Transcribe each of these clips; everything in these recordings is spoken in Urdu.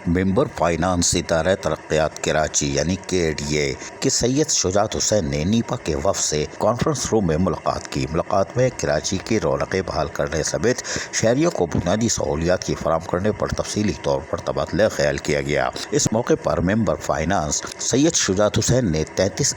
ممبر فائنانس ادارہ ترقیات کراچی یعنی KDA کے سید شجاعت حسین نے نیپا کے وفد سے کانفرنس روم میں ملاقات کی۔ ملاقات میں کراچی کی رونقیں بحال کرنے سمیت شہریوں کو بنیادی سہولیات کی فراہم کرنے پر تفصیلی طور پر تبادلہ خیال کیا گیا۔ اس موقع پر ممبر فائنانس سید شجاعت حسین نے 33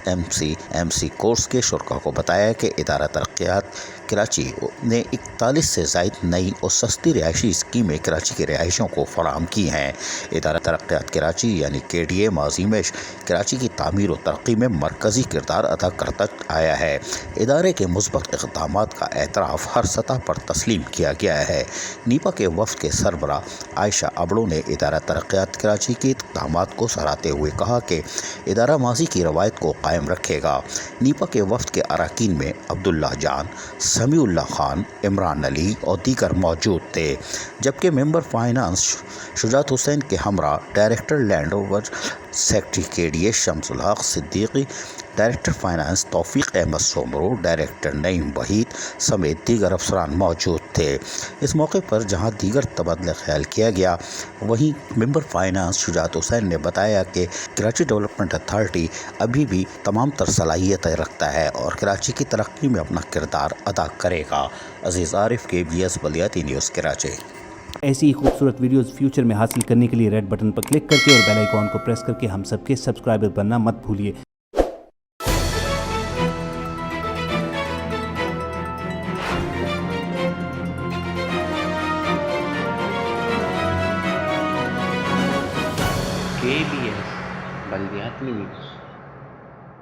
MC کورس کے شرکاء کو بتایا کہ ادارہ ترقیات کراچی نے 41 سے زائد نئی اور سستی رہائشی اسکیمیں کراچی کے رہائشیوں کو فراہم کی ہیں۔ ادارہ ترقیات کراچی یعنی KDA ماضی میں کراچی کی تعمیر و ترقی میں مرکزی کردار ادا کرتا آیا ہے۔ ادارے کے مثبت اقدامات کا اعتراف ہر سطح پر تسلیم کیا گیا ہے۔ نیپا کے وفد کے سربراہ عائشہ ابڑو نے ادارہ ترقیات کراچی کے اقدامات کو سراہتے ہوئے کہا کہ ادارہ ماضی کی روایت کو قائم رکھے گا۔ نیپا کے وفد کے اراکین میں عبداللہ جان، سمیع اللہ خان، عمران علی اور دیگر موجود تھے، جبکہ ممبر فائنانس شجاعت حسین کے ہمراہ director land over secretary KDA Shamsul Siddiqui, director finance Taufiq Ahmed Soomro, director Naeem Waheed سمیت دیگر افسران موجود تھے۔ اس موقع پر جہاں دیگر تبادلہ خیال کیا گیا، وہیں ممبر فائنانس شجاعت حسین نے بتایا کہ کراچی ڈیولپمنٹ اتھارٹی ابھی بھی تمام تر صلاحیتیں رکھتا ہے اور کراچی کی ترقی میں اپنا کردار ادا کرے گا۔ عزیز عارف، KBS بلدیاتی نیوز کراچی۔ ایسی ہی خوبصورت ویڈیوز فیوچر میں حاصل کرنے کے لیے ریڈ بٹن پر کلک کر کے اور بیل آئیکن کو پریس کر کے ہم سب کے سبسکرائبر بننا مت بھولیے۔ KBS بلدیاتی نیوز۔